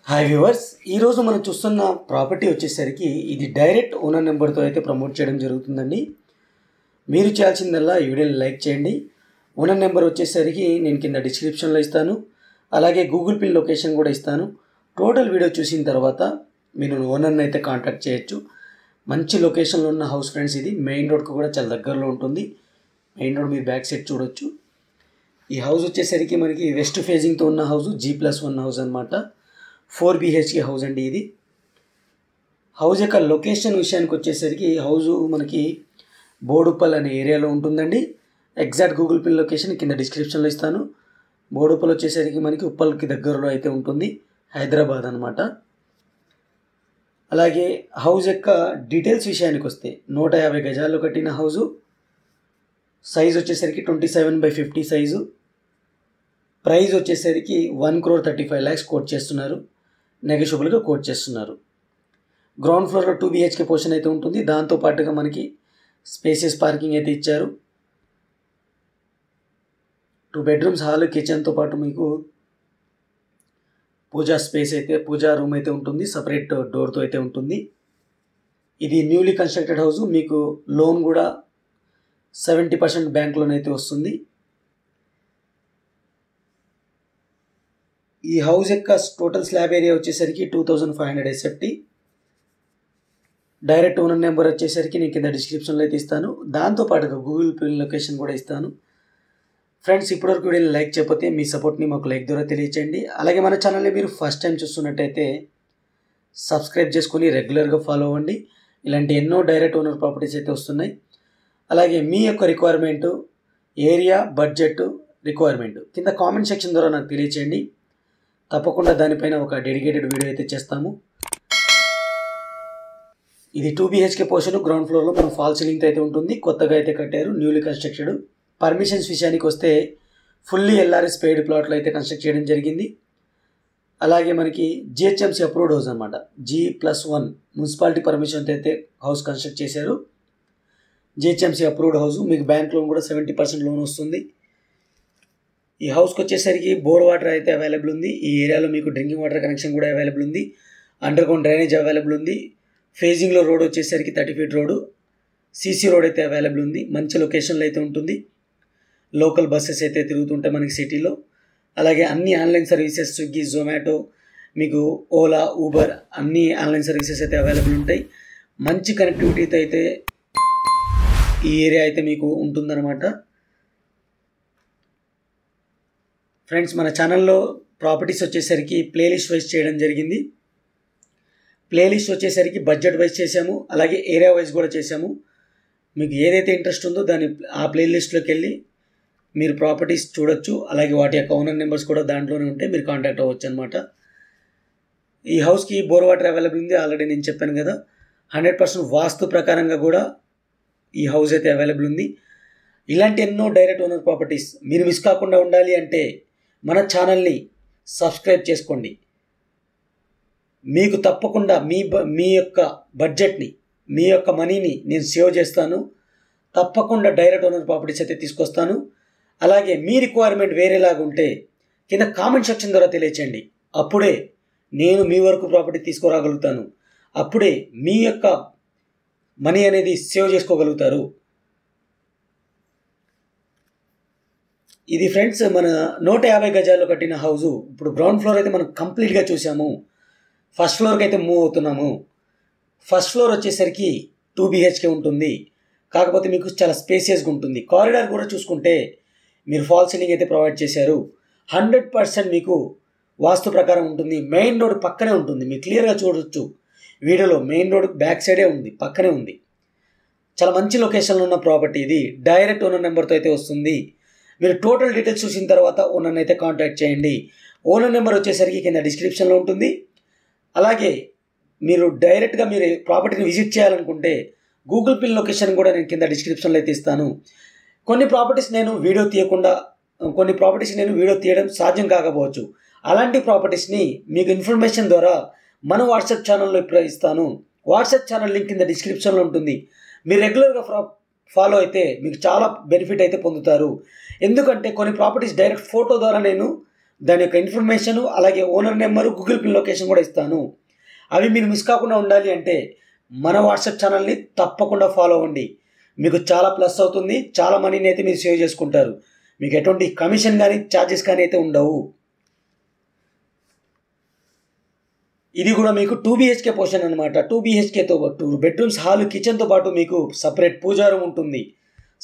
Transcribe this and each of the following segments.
Hi viewers, ఈరోజు మనం చూస్తున్న ప్రాపర్టీ వచ్చేసరికి ఇది డైరెక్ట్ ఓనర్ నెంబర్తో అయితే ప్రమోట్ చేయడం జరుగుతుందండి. మీరు చేయాల్సిందల్లా ఈ వీడియోని లైక్ చేయండి. ఓనర్ నెంబర్ వచ్చేసరికి నేను కింద డిస్క్రిప్షన్లో ఇస్తాను, అలాగే గూగుల్ పిన్ లొకేషన్ కూడా ఇస్తాను. టోటల్ వీడియో చూసిన తర్వాత మీరు ఓనర్ని అయితే కాంటాక్ట్ చేయొచ్చు. మంచి లొకేషన్లో ఉన్న హౌస్ ఫ్రెండ్స్, ఇది మెయిన్ రోడ్కి కూడా చాలా దగ్గరలో ఉంటుంది. మెయిన్ రోడ్ మీరు బ్యాక్ సైడ్ చూడొచ్చు. ఈ హౌస్ వచ్చేసరికి మనకి వెస్ట్ ఫేజింగ్తో ఉన్న హౌస్, G+1 హౌస్ అనమాట. 4 BHK హౌస్ అండి ఇది. హౌస్ యొక్క లొకేషన్ విషయానికి వచ్చేసరికి హౌస్ మనకి బోడుప్పల్ అనే ఏరియాలో ఉంటుందండి. ఎగ్జాక్ట్ గూగుల్ పిన్ లొకేషన్ కింద డిస్క్రిప్షన్లో ఇస్తాను. బోడుప్పల్ వచ్చేసరికి మనకి ఉప్పల్కి దగ్గరలో అయితే ఉంటుంది, హైదరాబాద్ అనమాట. అలాగే హౌస్ యొక్క డీటెయిల్స్ విషయానికి వస్తే 150 గజాల్లో కట్టిన హౌసు. సైజ్ వచ్చేసరికి 27/50 సైజు. ప్రైస్ వచ్చేసరికి 1,35,00,000 కోట్ చేస్తున్నారు. నెగోషియబుల్గా కోట్ చేస్తున్నారు. గ్రౌండ్ ఫ్లోర్లో 2 BHK పోర్షన్ అయితే ఉంటుంది. దాంతోపాటుగా మనకి స్పేసియస్ పార్కింగ్ అయితే ఇచ్చారు. 2 బెడ్రూమ్స్, హాల్, కిచెన్తో పాటు మీకు పూజా రూమ్ అయితే ఉంటుంది. సపరేట్ డోర్తో అయితే ఉంటుంది. ఇది న్యూలీ కన్స్ట్రక్టెడ్ హౌస్. మీకు లోన్ కూడా 70% బ్యాంక్ లోన్ అయితే వస్తుంది. ఈ హౌస్ యొక్క టోటల్ స్లాబ్ ఏరియా వచ్చేసరికి 2500 SFT. డైరెక్ట్ ఓనర్ నెంబర్ వచ్చేసరికి నేను కింద డిస్క్రిప్షన్లో అయితే ఇస్తాను. దాంతోపాటుగా గూగుల్ పిన్ లొకేషన్ కూడా ఇస్తాను. ఫ్రెండ్స్, ఇప్పటివరకు వీడియోని లైక్ చేయకపోతే మీ సపోర్ట్ని మాకు లైక్ ద్వారా తెలియచేయండి. అలాగే మన ఛానల్ని మీరు ఫస్ట్ టైం చూస్తున్నట్టయితే సబ్స్క్రైబ్ చేసుకొని రెగ్యులర్గా ఫాలో అవ్వండి. ఇలాంటి ఎన్నో డైరెక్ట్ ఓనర్ ప్రాపర్టీస్ అయితే వస్తున్నాయి. అలాగే మీ యొక్క రిక్వైర్మెంటు, ఏరియా, బడ్జెట్ రిక్వైర్మెంట్ కింద కామెంట్ సెక్షన్ ద్వారా నాకు తెలియచేయండి. తప్పకుండా దానిపైన ఒక డెడికేటెడ్ వీడియో అయితే చేస్తాము. ఇది 2 BHK పోర్షన్. గ్రౌండ్ ఫ్లోర్లో మనం ఫాల్ సీలింగ్తో అయితే ఉంటుంది. కొత్తగా అయితే కట్టారు, న్యూలీ కన్స్ట్రక్టెడ్. పర్మిషన్స్ విషయానికి వస్తే ఫుల్లీ LRS పెయిడ్ ప్లాట్లో అయితే కన్స్ట్రక్ట్ చేయడం జరిగింది. అలాగే మనకి GHMC అప్రూవ్డ్ హౌస్ అనమాట. G+1 మున్సిపాలిటీ పర్మిషన్తో అయితే హౌస్ కన్స్ట్రక్ట్ చేశారు. GHMC approved house. మీకు బ్యాంక్ లోన్ కూడా 70% లోన్ వస్తుంది. ఈ హౌస్కి వచ్చేసరికి బోర్ వాటర్ అయితే అవైలబుల్ ఉంది. ఈ ఏరియాలో మీకు డ్రింకింగ్ వాటర్ కనెక్షన్ కూడా అవైలబుల్ ఉంది. అండర్ గ్రౌండ్ డ్రైనేజ్ అవైలబుల్ ఉంది. ఫేజింగ్లో రోడ్ వచ్చేసరికి 30 ఫీట్ రోడ్డు, CC రోడ్ అయితే అవైలబుల్ ఉంది. మంచి లొకేషన్లో అయితే ఉంటుంది. లోకల్ బస్సెస్ అయితే తిరుగుతుంటాయి మనకి సిటీలో. అలాగే అన్ని ఆన్లైన్ సర్వీసెస్, స్విగ్గీ, జొమాటో, మీకు ఓలా, ఊబర్ అన్ని ఆన్లైన్ సర్వీసెస్ అయితే అవైలబుల్ ఉంటాయి. మంచి కనెక్టివిటీతో అయితే ఈ ఏరియా అయితే మీకు ఉంటుందన్నమాట. ఫ్రెండ్స్, మన ఛానల్లో ప్రాపర్టీస్ వచ్చేసరికి ప్లేలిస్ట్ వైజ్ చేయడం జరిగింది. ప్లేలిస్ట్ వచ్చేసరికి బడ్జెట్ వైజ్ చేసాము, అలాగే ఏరియా వైజ్ కూడా చేసాము. మీకు ఏదైతే ఇంట్రెస్ట్ ఉందో ఆ ప్లేలిస్ట్లోకి వెళ్ళి మీరు ప్రాపర్టీస్ చూడొచ్చు. అలాగే వాటి యొక్క ఓనర్ నెంబర్స్ కూడా దాంట్లోనే ఉంటే మీరు కాంటాక్ట్ అవ్వచ్చు అనమాట. ఈ హౌస్కి బోర్ వాటర్ అవైలబుల్ ఉంది. ఆల్రెడీ నేను చెప్పాను కదా. 100% వాస్తు ప్రకారంగా కూడా ఈ హౌస్ అయితే అవైలబుల్ ఉంది. ఇలాంటి ఎన్నో డైరెక్ట్ ఓనర్ ప్రాపర్టీస్ మీరు మిస్ కాకుండా ఉండాలి అంటే మన ఛానల్ని సబ్స్క్రైబ్ చేసుకోండి. మీకు తప్పకుండా మీ యొక్క బడ్జెట్ని, మీ యొక్క మనీని నేను సేవ్ చేస్తాను. తప్పకుండా డైరెక్ట్ ఓనర్ ప్రాపర్టీస్ అయితే తీసుకొస్తాను. అలాగే మీ రిక్వైర్మెంట్ వేరేలాగా ఉంటే కింద కామెంట్ సెక్షన్ ద్వారా తెలియచేయండి. అప్పుడే నేను మీ వరకు ప్రాపర్టీ తీసుకురాగలుగుతాను. అప్పుడే మీ యొక్క మనీ అనేది సేవ్ చేసుకోగలుగుతారు. ఇది ఫ్రెండ్స్ మన 150 గజాల్లో కట్టిన హౌసు. ఇప్పుడు గ్రౌండ్ ఫ్లోర్ అయితే మనం కంప్లీట్గా చూసాము. ఫస్ట్ ఫ్లోర్కి అయితే మూవ్ అవుతున్నాము. ఫస్ట్ ఫ్లోర్ వచ్చేసరికి 2 BHK ఉంటుంది. కాకపోతే మీకు చాలా స్పేసియస్గా ఉంటుంది. కారిడార్ కూడా చూసుకుంటే మీరు ఫాల్ సీలింగ్ అయితే ప్రొవైడ్ చేశారు. 100% మీకు వాస్తు ప్రకారం ఉంటుంది. మెయిన్ రోడ్ పక్కనే ఉంటుంది. మీరు క్లియర్గా చూడవచ్చు వీడియోలో. మెయిన్ రోడ్ బ్యాక్ సైడే ఉంది, పక్కనే ఉంది. చాలా మంచి లొకేషన్లో ఉన్న ప్రాపర్టీ ఇది. డైరెక్ట్ ఓనర్ నెంబర్తో అయితే వస్తుంది. మీరు టోటల్ డీటెయిల్స్ చూసిన తర్వాత ఓనర్ని అయితే కాంటాక్ట్ చేయండి. ఓనర్ నెంబర్ వచ్చేసరికి కింద డిస్క్రిప్షన్లో ఉంటుంది. అలాగే మీరు డైరెక్ట్గా మీరు ప్రాపర్టీని విజిట్ చేయాలనుకుంటే గూగుల్ పిన్ లొకేషన్ కూడా నేను కింద డిస్క్రిప్షన్లో అయితే ఇస్తాను. కొన్ని ప్రాపర్టీస్ నేను వీడియో తీయడం సాధ్యం కాకపోవచ్చు. అలాంటి ప్రాపర్టీస్ని మీకు ఇన్ఫర్మేషన్ ద్వారా మన వాట్సాప్ ఛానల్లో ఇప్పుడు ఇస్తాను. వాట్సాప్ ఛానల్ లింక్ కింద డిస్క్రిప్షన్లో ఉంటుంది. మీరు రెగ్యులర్గా ఫాలో అయితే మీకు చాలా బెనిఫిట్ అయితే పొందుతారు. ఎందుకంటే కొన్ని ప్రాపర్టీస్ డైరెక్ట్ ఫోటో ద్వారా నేను దాని యొక్క ఇన్ఫర్మేషన్, అలాగే owner number, Google pin location కూడా ఇస్తాను. అవి మీరు మిస్ కాకుండా ఉండాలి అంటే మన వాట్సాప్ ఛానల్ని తప్పకుండా ఫాలో అవ్వండి. మీకు చాలా ప్లస్ అవుతుంది. చాలా మనీని అయితే మీరు సేవ్ చేసుకుంటారు. మీకు ఎటువంటి కమిషన్ కానీ ఛార్జెస్ కానీ అయితే ఉండవు. ఇది కూడా మీకు 2 BHK పోర్షన్ అనమాట. 2 BHKతో 2 బెడ్రూమ్స్, హాల్, కిచెన్తో పాటు మీకు సపరేట్ పూజా రూమ్ ఉంటుంది.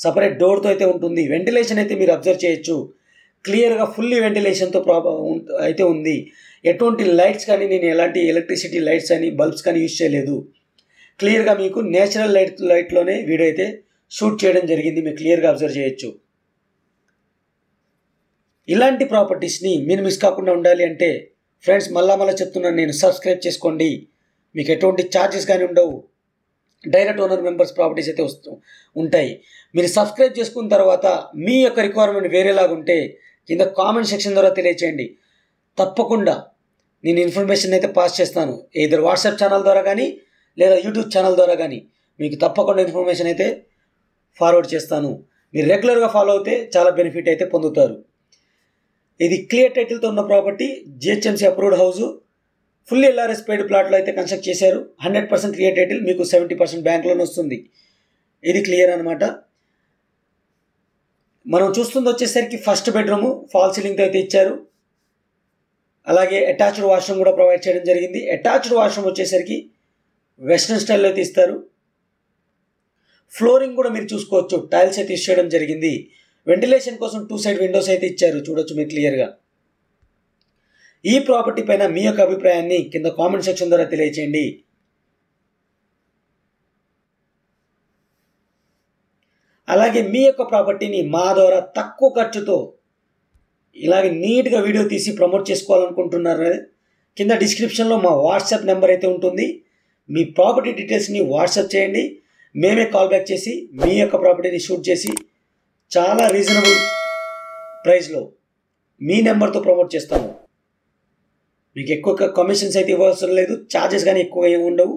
సపరేట్ డోర్తో అయితే ఉంటుంది. వెంటిలేషన్ అయితే మీరు అబ్జర్వ్ చేయొచ్చు. క్లియర్గా ఫుల్లీ వెంటిలేషన్తో అయితే ఉంది. ఎటువంటి లైట్స్ కానీ నేను ఎలాంటి ఎలక్ట్రిసిటీ లైట్స్ కానీ బల్బ్స్ కానీ యూజ్ చేయలేదు. క్లియర్గా మీకు నేచురల్ లైట్లోనే వీడియో అయితే షూట్ చేయడం జరిగింది. మీరు క్లియర్గా అబ్జర్వ్ చేయొచ్చు. ఇలాంటి ప్రాపర్టీస్ని మీరు మిస్ కాకుండా ఉండాలి అంటే ఫ్రెండ్స్ మళ్ళా చెప్తున్నాను నేను, సబ్స్క్రైబ్ చేసుకోండి. మీకు ఎటువంటి ఛార్జెస్ కానీ ఉండవు. డైరెక్ట్ ఓనర్ మెంబర్స్ ప్రాపర్టీస్ అయితే ఉంటాయి. మీరు సబ్స్క్రైబ్ చేసుకున్న తర్వాత మీ యొక్క రిక్వైర్మెంట్ వేరేలాగా ఉంటే కింద కామెంట్ సెక్షన్ ద్వారా తెలియచేయండి. తప్పకుండా నేను ఇన్ఫర్మేషన్ అయితే పాస్ చేస్తాను. ఏదర్ వాట్సాప్ ఛానల్ ద్వారా కానీ లేదా యూట్యూబ్ ఛానల్ ద్వారా కానీ మీకు తప్పకుండా ఇన్ఫర్మేషన్ అయితే ఫార్వర్డ్ చేస్తాను. మీరు రెగ్యులర్గా ఫాలో అయితే చాలా బెనిఫిట్ అయితే పొందుతారు. ఇది క్లియర్ టైటిల్తో ఉన్న property, GHMC approved house, fully LRS paid ప్లాట్లో అయితే కన్స్ట్రక్ట్ చేశారు. 100% క్లియర్ టైటిల్, మీకు 70% బ్యాంక్ లోన్ వస్తుంది. ఇది క్లియర్ అనమాట. మనం చూస్తుంది వచ్చేసరికి ఫస్ట్ బెడ్రూమ్ ఫాల్ సీలింగ్తో అయితే ఇచ్చారు. అలాగే అటాచ్డ్ వాష్రూమ్ కూడా ప్రొవైడ్ చేయడం జరిగింది. అటాచ్డ్ వాష్రూమ్ వచ్చేసరికి వెస్ట్రన్ స్టైల్లో అయితే ఇస్తారు. ఫ్లోరింగ్ కూడా మీరు చూసుకోవచ్చు, టైల్స్ అయితే యూస్ చేయడం జరిగింది. వెంటిలేషన్ కోసం 2 సైడ్ విండోస్ అయితే ఇచ్చారు, చూడొచ్చు మీరు క్లియర్గా. ఈ ప్రాపర్టీ పైన మీ యొక్క అభిప్రాయాన్ని కింద కామెంట్ సెక్షన్ ద్వారా తెలియచేయండి. అలాగే మీ యొక్క ప్రాపర్టీని మా ద్వారా తక్కువ ఖర్చుతో ఇలాగే నీట్గా వీడియో తీసి ప్రమోట్ చేసుకోవాలనుకుంటున్నారు, కింద డిస్క్రిప్షన్లో మా వాట్సాప్ నెంబర్ అయితే ఉంటుంది. మీ ప్రాపర్టీ డీటెయిల్స్ని వాట్సాప్ చేయండి. మేమే కాల్ బ్యాక్ చేసి మీ యొక్క ప్రాపర్టీని షూట్ చేసి చాలా రీజనబుల్ ప్రైస్లో మీ నెంబర్తో ప్రమోట్ చేస్తాము. మీకు ఎక్కువ కమిషన్స్ అయితే ఇవ్వాల్సిన లేదు, ఛార్జెస్ కానీ ఎక్కువ ఏమి ఉండవు.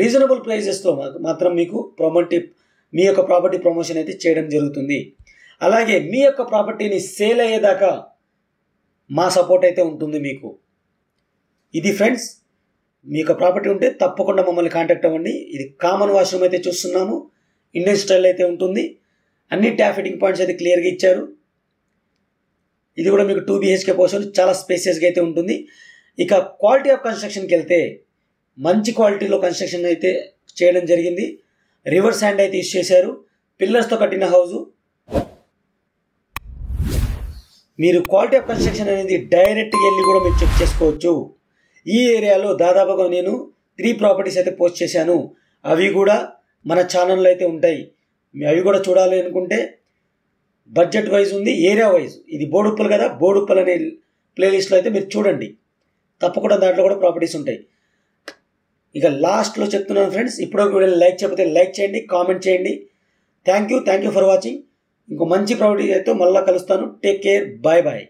రీజనబుల్ ప్రైజెస్తో మాత్రం మీకు మీ యొక్క ప్రాపర్టీ ప్రమోషన్ అయితే చేయడం జరుగుతుంది. అలాగే మీ యొక్క ప్రాపర్టీని సేల్ అయ్యేదాకా మా సపోర్ట్ అయితే ఉంటుంది మీకు. ఇది ఫ్రెండ్స్, మీ యొక్క ప్రాపర్టీ ఉంటే తప్పకుండా మమ్మల్ని కాంటాక్ట్ అవ్వండి. ఇది కామన్ వాష్రూమ్ అయితే చూస్తున్నాము, ఇండియన్ స్టైల్ అయితే ఉంటుంది. అన్ని ట్యాప్ ఫిట్టింగ్ పాయింట్స్ అయితే క్లియర్గా ఇచ్చారు. ఇది కూడా మీకు 2 BHK పోర్షన్, చాలా స్పేసియస్గా అయితే ఉంటుంది. ఇక క్వాలిటీ ఆఫ్ కన్స్ట్రక్షన్కి వెళ్తే మంచి క్వాలిటీలో కన్స్ట్రక్షన్ అయితే చేయడం జరిగింది. రివర్స్ హ్యాండ్ అయితే యూస్ చేశారు. పిల్లర్స్తో కట్టిన హౌజు. మీరు క్వాలిటీ ఆఫ్ కన్స్ట్రక్షన్ అనేది డైరెక్ట్గా వెళ్ళి కూడా మీరు చెక్ చేసుకోవచ్చు. ఈ ఏరియాలో దాదాపుగా నేను 3 ప్రాపర్టీస్ అయితే పోస్ట్ చేశాను. అవి కూడా మన ఛానల్లో అయితే ఉంటాయి. అవి కూడా చూడాలి అనుకుంటే బడ్జెట్ వైజ్ ఉంది, ఏరియా వైజ్. ఇది బోడుప్పల్ కదా, బోడుప్పల్ అనే ప్లేలిస్ట్లో అయితే మీరు చూడండి. తప్పకుండా దాంట్లో కూడా ప్రాపర్టీస్ ఉంటాయి. ఇక లాస్ట్లో చెప్తున్నాను ఫ్రెండ్స్, ఇప్పుడు వీడియోని లైక్ చేయకపోతే లైక్ చేయండి, కామెంట్ చేయండి. Thank you for watching. ఇంకో మంచి ప్రాపర్టీ అయితే మళ్ళీ కలుస్తాను. Take care, bye bye.